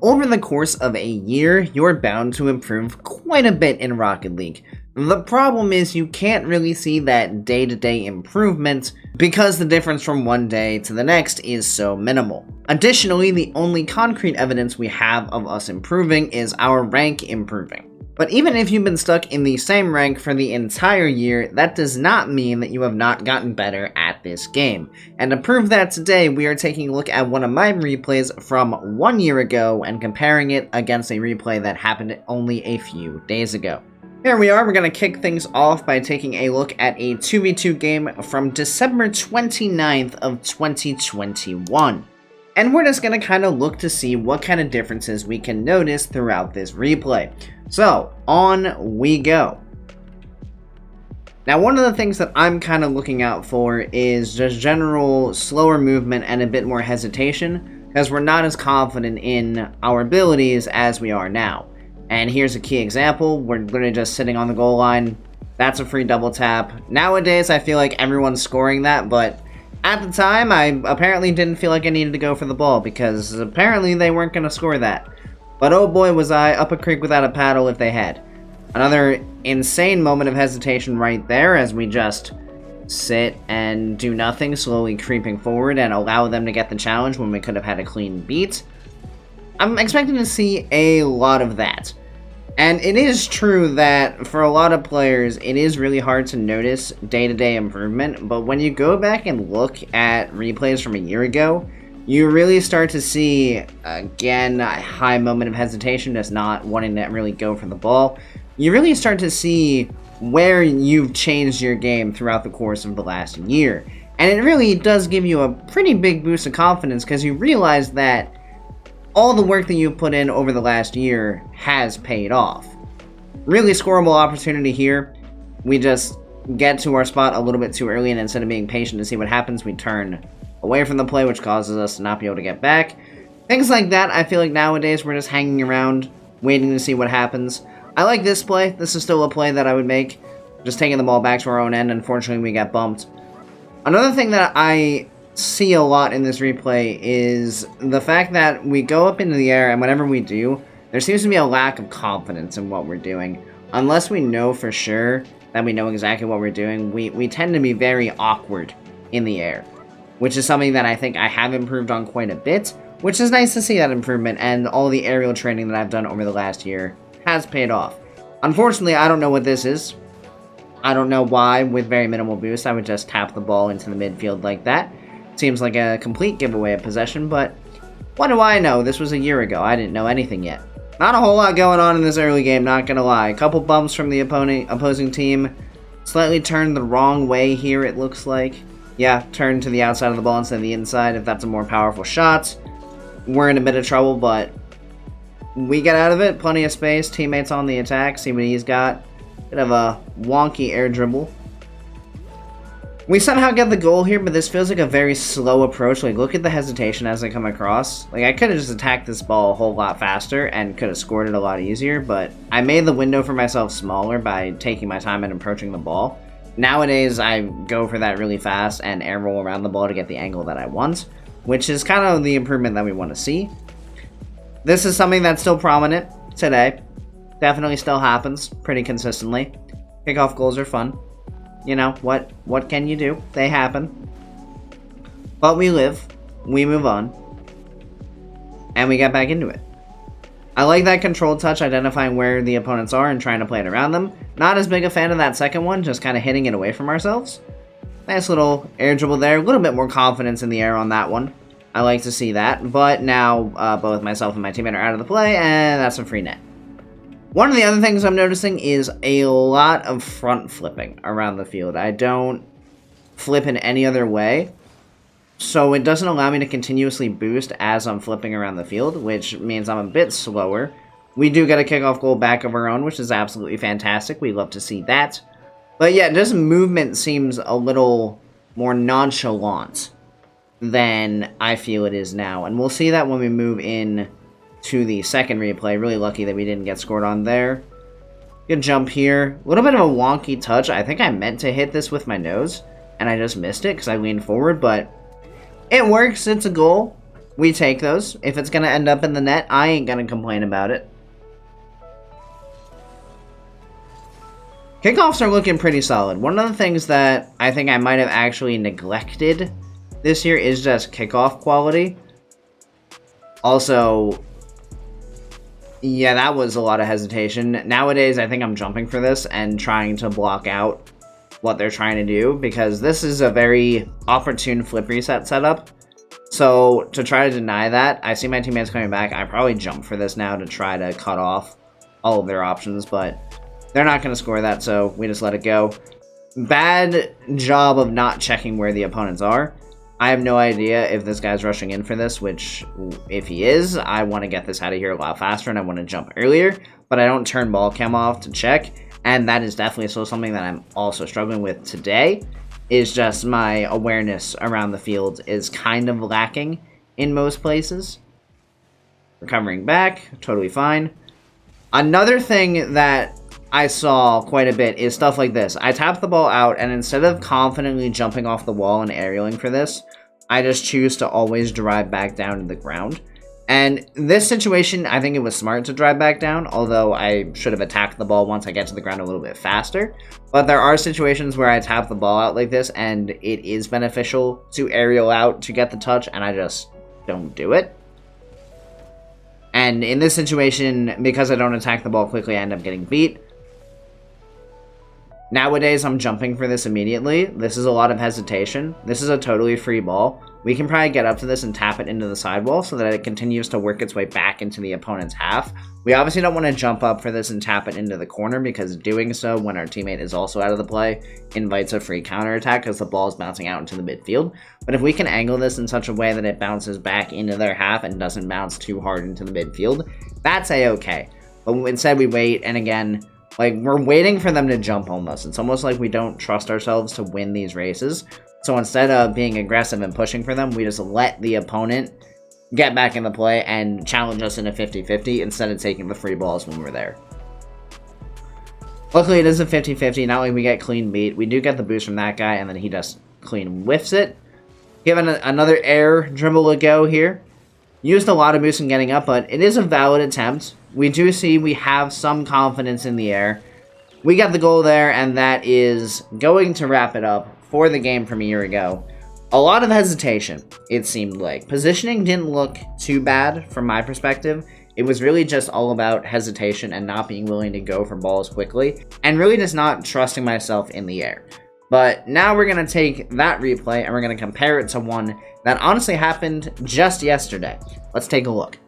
Over the course of a year, you're bound to improve quite a bit in Rocket League. The problem is you can't really see that day-to-day improvement because the difference from one day to the next is so minimal. Additionally, the only concrete evidence we have of us improving is our rank improving. But even if you've been stuck in the same rank for the entire year, that does not mean that you have not gotten better at this game. And to prove that today, we are taking a look at one of my replays from 1 year ago and comparing it against a replay that happened only a few days ago. Here we are, we're going to kick things off by taking a look at a 2v2 game from December 29th of 2021. And we're just going to kind of look to see what kind of differences we can notice throughout this replay. So, on we go. Now, one of the things that I'm kind of looking out for is just general slower movement and a bit more hesitation, because we're not as confident in our abilities as we are now. And here's a key example. We're literally just sitting on the goal line. That's a free double tap. Nowadays, I feel like everyone's scoring that, but at the time, I apparently didn't feel like I needed to go for the ball, because apparently they weren't going to score that. But oh boy, was I up a creek without a paddle if they had. Another insane moment of hesitation right there as we just sit and do nothing, slowly creeping forward and allow them to get the challenge when we could have had a clean beat. I'm expecting to see a lot of that. And it is true that for a lot of players, it is really hard to notice day-to-day improvement, but when you go back and look at replays from a year ago, you really start to see, again, a high moment of hesitation, just not wanting to really go for the ball. You really start to see where you've changed your game throughout the course of the last year. And it really does give you a pretty big boost of confidence because you realize that all the work that you've put in over the last year has paid off. Really scoreable opportunity here. We just get to our spot a little bit too early, and instead of being patient to see what happens, we turn away from the play, which causes us to not be able to get back. Things like that, I feel like nowadays we're just hanging around, waiting to see what happens. I like this play. This is still a play that I would make. Just taking the ball back to our own end. Unfortunately, we got bumped. Another thing that I see a lot in this replay is the fact that we go up into the air, and whenever we do, there seems to be a lack of confidence in what we're doing. Unless we know for sure that we know exactly what we're doing, we tend to be very awkward in the air, which is something that I think I have improved on quite a bit, which is nice to see that improvement, and all the aerial training that I've done over the last year has paid off. Unfortunately, I don't know what this is. I don't know why, with very minimal boost, I would just tap the ball into the midfield like that. Seems like a complete giveaway of possession, but what do I know? This was a year ago. I didn't know anything yet. Not a whole lot going on in this early game, not gonna lie. A couple bumps from the opposing team. Slightly turned the wrong way here, it looks like. Yeah, turned to the outside of the ball instead of the inside. If that's a more powerful shot, we're in a bit of trouble, but we get out of it. Plenty of space. Teammates on the attack. See what he's got. Bit of a wonky air dribble. We somehow get the goal here, but this feels like a very slow approach. Like, look at the hesitation as I come across. Like, I could have just attacked this ball a whole lot faster and could have scored it a lot easier, but I made the window for myself smaller by taking my time and approaching the ball. Nowadays, I go for that really fast and air roll around the ball to get the angle that I want, which is kind of the improvement that we want to see. This is something that's still prominent today. Definitely still happens pretty consistently. Kickoff goals are fun. You know, what can you do? They happen. But we live, we move on, and we get back into it. I like that control touch, identifying where the opponents are and trying to play it around them. Not as big a fan of that second one, just kind of hitting it away from ourselves. Nice little air dribble there, a little bit more confidence in the air on that one. I like to see that, but now both myself and my teammate are out of the play, and that's a free net. One of the other things I'm noticing is a lot of front flipping around the field. I don't flip in any other way, so it doesn't allow me to continuously boost as I'm flipping around the field, which means I'm a bit slower. We do get a kickoff goal back of our own, which is absolutely fantastic. We love to see that. But yeah, just movement seems a little more nonchalant than I feel it is now, and we'll see that when we move in to the second replay. Really lucky that we didn't get scored on there. Good jump here. A little bit of a wonky touch. I think I meant to hit this with my nose, and I just missed it because I leaned forward, but it works. It's a goal. we take those. If it's going to end up in the net, I ain't going to complain about it. Kickoffs are looking pretty solid. One of the things that I think I might have actually neglected this year is just kickoff quality. Also, yeah, that was a lot of hesitation. Nowadays, I think I'm jumping for this and trying to block out what they're trying to do, because this is a very opportune flip reset setup. So, to try to deny that, I see my teammates coming back. I probably jump for this now to try to cut off all of their options, but they're not going to score that, so we just let it go. Bad job of not checking where the opponents are. I have no idea if this guy's rushing in for this, which, if he is, I want to get this out of here a lot faster, and I want to jump earlier, but I don't turn ball cam off to check, and that is definitely still something that I'm also struggling with today, is just my awareness around the field is kind of lacking in most places. Recovering back, totally fine. Another thing that I saw quite a bit is stuff like this. I tap the ball out, and instead of confidently jumping off the wall and aerialing for this, I just choose to always drive back down to the ground. And this situation, I think it was smart to drive back down, although I should have attacked the ball once I get to the ground a little bit faster. But there are situations where I tap the ball out like this, and it is beneficial to aerial out to get the touch, and I just don't do it. And in this situation, because I don't attack the ball quickly, I end up getting beat. Nowadays, I'm jumping for this immediately. This is a lot of hesitation. This is a totally free ball. We can probably get up to this and tap it into the sidewall so that it continues to work its way back into the opponent's half. We obviously don't want to jump up for this and tap it into the corner, because doing so when our teammate is also out of the play invites a free counterattack because the ball is bouncing out into the midfield. But if we can angle this in such a way that it bounces back into their half and doesn't bounce too hard into the midfield, that's a-okay. But instead we wait, and again, like, we're waiting for them to jump almost. It's almost like we don't trust ourselves to win these races. So instead of being aggressive and pushing for them, we just let the opponent get back in the play and challenge us in a 50-50 instead of taking the free balls when we're there. Luckily, it is a 50-50. Not like we get clean beat. We do get the boost from that guy, and then he just clean whiffs it. Giving another air dribble a go here. Used a lot of boost in getting up, but it is a valid attempt. We do see we have some confidence in the air. We got the goal there, and that is going to wrap it up for the game from a year ago. A lot of hesitation, it seemed like. Positioning didn't look too bad from my perspective. It was really just all about hesitation and not being willing to go for balls quickly, and really just not trusting myself in the air. But now we're going to take that replay and we're going to compare it to one that honestly happened just yesterday. Let's take a look.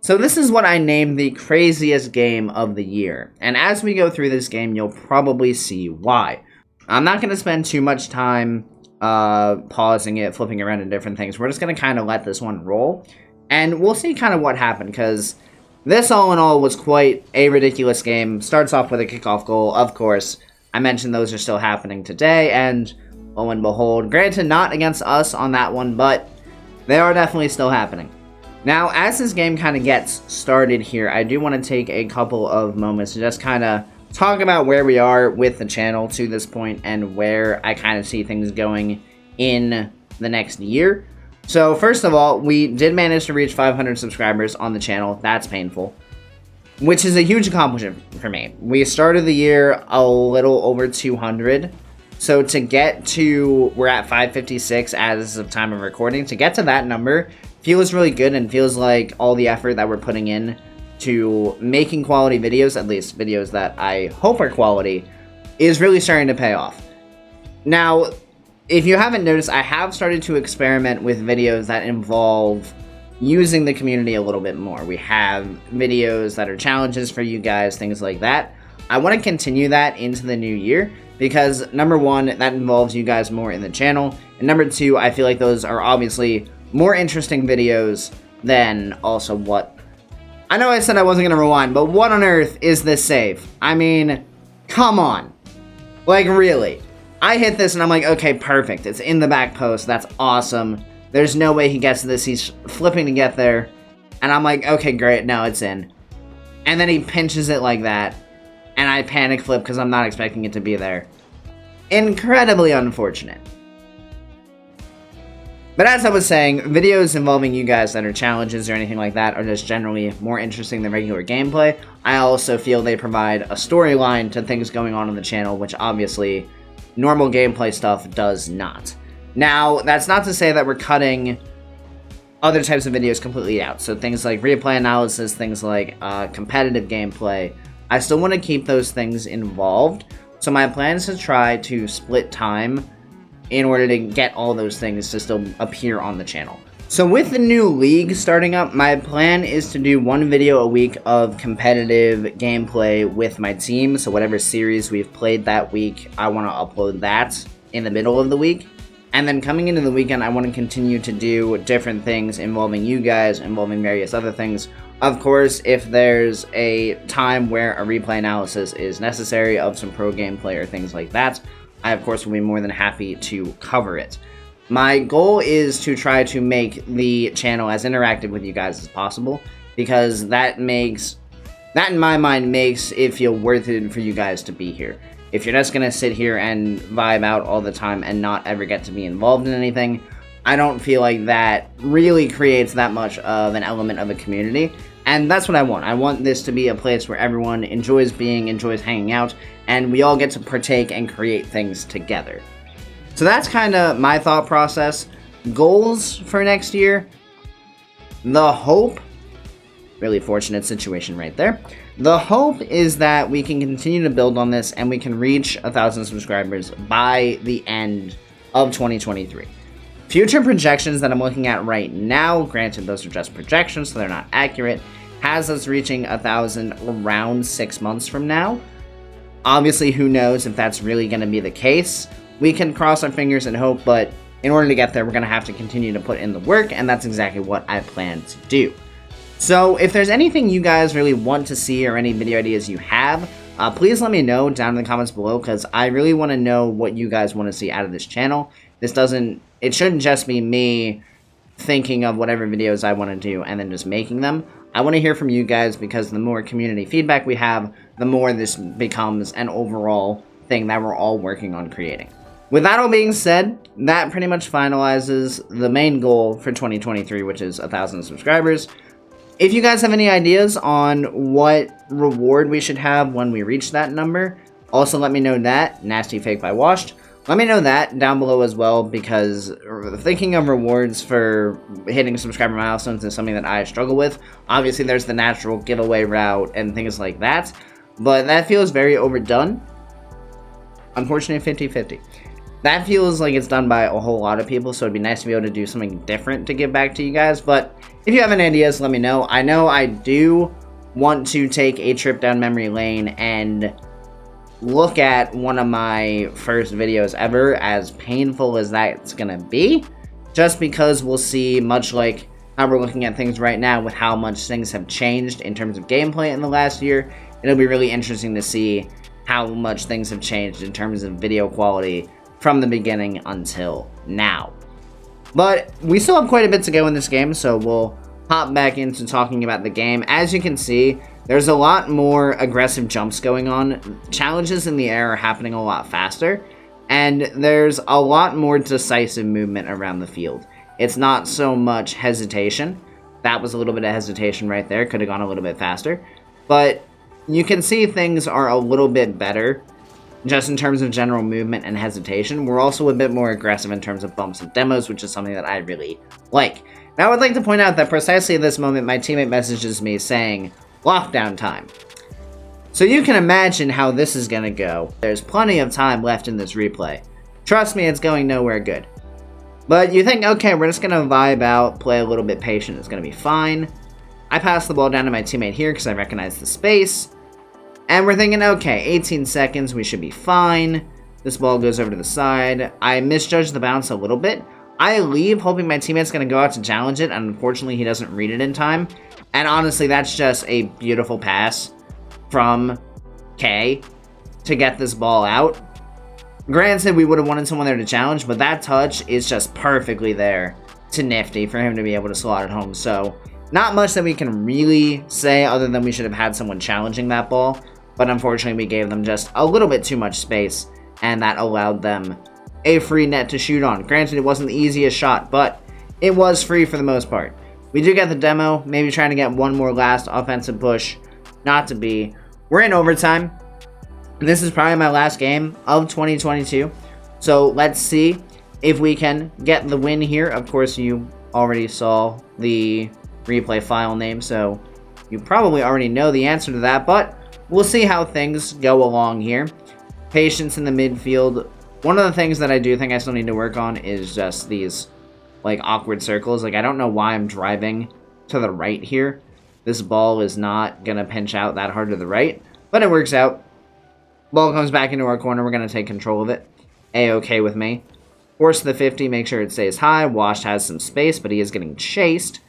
So this is what I named the craziest game of the year. And as we go through this game, you'll probably see why. I'm not going to spend too much time pausing it, flipping around to different things. We're just going to kind of let this one roll. And we'll see kind of what happened, because this all in all was quite a ridiculous game. Starts off with a kickoff goal, of course. I mentioned those are still happening today, and lo and behold, granted not against us on that one, but they are definitely still happening. Now, as this game kind of gets started here, I do want to take a couple of moments to just kind of talk about where we are with the channel to this point and where I kind of see things going in the next year. So, first of all, we did manage to reach 500 subscribers on the channel. That's painful, which is a huge accomplishment for me. We started the year a little over 200. So to get to, we're at 556 as of time of recording. To get to that number feels really good and feels like all the effort that we're putting in to making quality videos, at least videos that I hope are quality, is really starting to pay off. Now, if you haven't noticed, I have started to experiment with videos that involve using the community a little bit more. We have videos that are challenges for you guys, things like that. I want to continue that into the new year because, number one, that involves you guys more in the channel, and number two, I feel like those are obviously more interesting videos than also what... I know I said I wasn't going to rewind, but what on earth is this save? I mean, come on. Like, really. I hit this and I'm like, okay, perfect. It's in the back post. That's awesome. There's no way he gets this. He's flipping to get there. And I'm like, okay, great. No, it's in. And then he pinches it like that. And I panic flip because I'm not expecting it to be there. Incredibly unfortunate. But as I was saying, videos involving you guys that are challenges or anything like that are just generally more interesting than regular gameplay. I also feel they provide a storyline to things going on the channel, which obviously normal gameplay stuff does not. Now, that's not to say that we're cutting other types of videos completely out. So things like replay analysis, things like competitive gameplay, I still want to keep those things involved. So my plan is to try to split time in order to get all those things to still appear on the channel. So with the new league starting up, my plan is to do one video a week of competitive gameplay with my team. So whatever series we've played that week, I want to upload that in the middle of the week. And then coming into the weekend, I want to continue to do different things involving you guys, involving various other things. Of course, if there's a time where a replay analysis is necessary of some pro gameplay or things like that, I, of course, will be more than happy to cover it. My goal is to try to make the channel as interactive with you guys as possible, because that in my mind makes it feel worth it for you guys to be here. If you're just going to sit here and vibe out all the time and not ever get to be involved in anything, I don't feel like that really creates that much of an element of a community. And that's what I want. I want this to be a place where everyone enjoys being, enjoys hanging out, and we all get to partake and create things together. So that's kind of my thought process. Goals for next year. The hope, really fortunate situation right there. The hope is that we can continue to build on this and we can reach 1,000 subscribers by the end of 2023. Future projections that I'm looking at right now, granted those are just projections so they're not accurate, has us reaching 1,000 around 6 months from now. Obviously, who knows if that's really going to be the case. We can cross our fingers and hope, but in order to get there, we're going to have to continue to put in the work, and that's exactly what I plan to do. So if there's anything you guys really want to see or any video ideas you have, please let me know down in the comments below, because I really want to know what you guys want to see out of this channel. It shouldn't just be me thinking of whatever videos I want to do and then just making them. I want to hear from you guys, because the more community feedback we have, the more this becomes an overall thing that we're all working on creating. With that all being said, that pretty much finalizes the main goal for 2023, which is 1,000 subscribers. If you guys have any ideas on what reward we should have when we reach that number, also let me know that. Nasty Fake by Washed. Let me know that down below as well, because thinking of rewards for hitting subscriber milestones is something that I struggle with. Obviously, there's the natural giveaway route and things like that, but that feels very overdone. Unfortunately, 50-50. That feels like it's done by a whole lot of people, so it'd be nice to be able to do something different to give back to you guys. But if you have any ideas, let me know. I know I do want to take a trip down memory lane and look at one of my first videos ever, as painful as that's gonna be, just because we'll see, much like how we're looking at things right now with how much things have changed in terms of gameplay in the last year. It'll be really interesting to see how much things have changed in terms of video quality from the beginning until now. But we still have quite a bit to go in this game, so we'll hop back into talking about the game. As you can see, there's a lot more aggressive jumps going on. Challenges in the air are happening a lot faster, and there's a lot more decisive movement around the field. It's not so much hesitation. That was a little bit of hesitation right there. Could have gone a little bit faster. But you can see things are a little bit better just in terms of general movement and hesitation. We're also a bit more aggressive in terms of bumps and demos, which is something that I really like. Now, I would like to point out that precisely at this moment, my teammate messages me saying, lockdown time. So you can imagine how this is going to go. There's plenty of time left in this replay. Trust me, it's going nowhere good. But you think, okay, we're just going to vibe out, play a little bit patient, it's going to be fine. I pass the ball down to my teammate here because I recognize the space. And we're thinking, okay, 18 seconds, we should be fine. This ball goes over to the side. I misjudged the bounce a little bit. I leave hoping my teammate's going to go out to challenge it, and unfortunately he doesn't read it in time. And honestly, that's just a beautiful pass from K to get this ball out. Granted, we would have wanted someone there to challenge, but that touch is just perfectly there to Nifty for him to be able to slot it home. So, not much that we can really say other than we should have had someone challenging that ball. But unfortunately, we gave them just a little bit too much space, and that allowed them a free net to shoot on. Granted, it wasn't the easiest shot, but it was free for the most part. We do get the demo, maybe trying to get one more last offensive push. Not to be. We're in overtime. This is probably my last game of 2022. So let's see if we can get the win here. Of course, you already saw the replay file name, so you probably already know the answer to that, but we'll see how things go along here. Patience in the midfield. One of the things that I do think I still need to work on is just these, like, awkward circles. Like, I don't know why I'm driving to the right here. This ball is not going to pinch out that hard to the right, but it works out. Ball comes back into our corner. We're going to take control of it. A-okay with me. Force the 50, make sure it stays high. Washed has some space, but he is getting chased.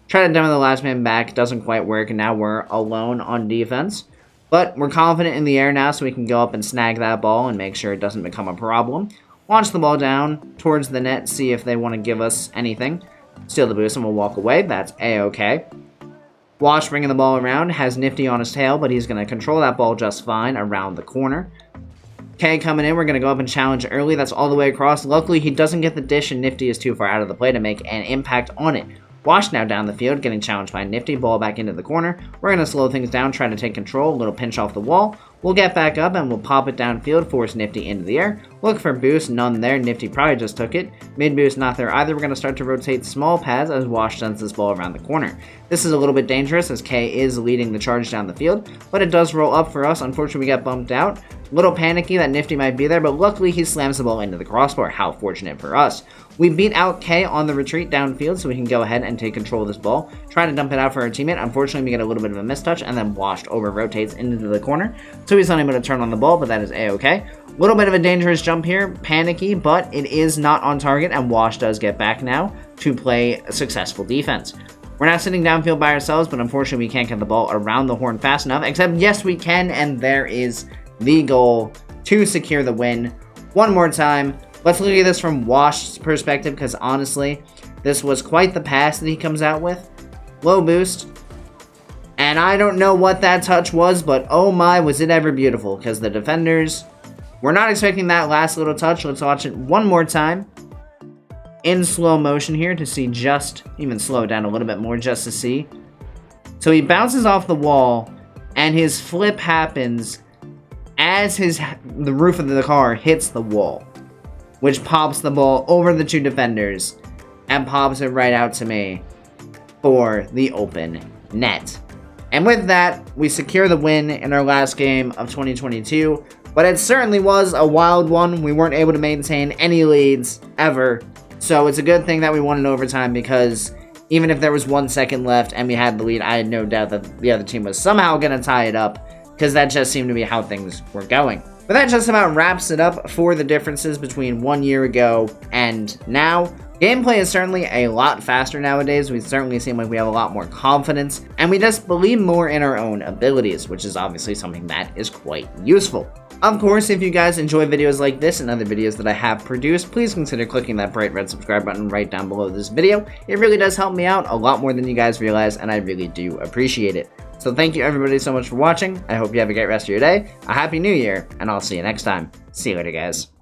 Try to demo the last man back. Doesn't quite work, and now we're alone on defense. But we're confident in the air now, so we can go up and snag that ball and make sure it doesn't become a problem. Launch the ball down towards the net, see if they want to give us anything. Steal the boost, and we'll walk away. That's A-okay. Wash bringing the ball around. Has Nifty on his tail, but he's going to control that ball just fine around the corner. K coming in, we're going to go up and challenge early. That's all the way across. Luckily, he doesn't get the dish, and Nifty is too far out of the play to make an impact on it. Wash now down the field, getting challenged by Nifty. Ball back into the corner. We're going to slow things down, try to take control. A little pinch off the wall. We'll get back up, and we'll pop it downfield, force Nifty into the air. Look for boost, none there. Nifty probably just took it. Mid boost, not there either. We're going to start to rotate small pads as Wash sends this ball around the corner. This is a little bit dangerous as K is leading the charge down the field, but it does roll up for us. Unfortunately, we got bumped out. Little panicky that Nifty might be there, but luckily he slams the ball into the crossbar. How fortunate for us. We beat out K on the retreat downfield, so we can go ahead and take control of this ball. Try to dump it out for our teammate. Unfortunately, we get a little bit of a mistouch, and then Washed over rotates into the corner, so he's unable to turn on the ball, but that is A-okay. Little bit of a dangerous jump here, panicky, but it is not on target, and Wash does get back now to play a successful defense. We're not sitting downfield by ourselves, but unfortunately we can't get the ball around the horn fast enough, except yes we can, and there is the goal to secure the win. One more time, let's look at this from Wash's perspective, because honestly, this was quite the pass that he comes out with. Low boost. And I don't know what that touch was, but oh my, was it ever beautiful, because the defenders were not expecting that last little touch. Let's watch it one more time in slow motion here to see even slow it down a little bit more just to see. So he bounces off the wall, and his flip happens as the roof of the car hits the wall, which pops the ball over the two defenders and pops it right out to me for the open net. And with that, we secure the win in our last game of 2022, but it certainly was a wild one. We weren't able to maintain any leads ever, so it's a good thing that we won in overtime, because even if there was 1 second left and we had the lead, I had no doubt that the other team was somehow going to tie it up, because that just seemed to be how things were going. But that just about wraps it up for the differences between 1 year ago and now. Gameplay is certainly a lot faster nowadays. We certainly seem like we have a lot more confidence, and we just believe more in our own abilities, which is obviously something that is quite useful. Of course, if you guys enjoy videos like this and other videos that I have produced, please consider clicking that bright red subscribe button right down below this video. It really does help me out a lot more than you guys realize, and I really do appreciate it. So thank you everybody so much for watching. I hope you have a great rest of your day, a happy new year, and I'll see you next time. See you later, guys.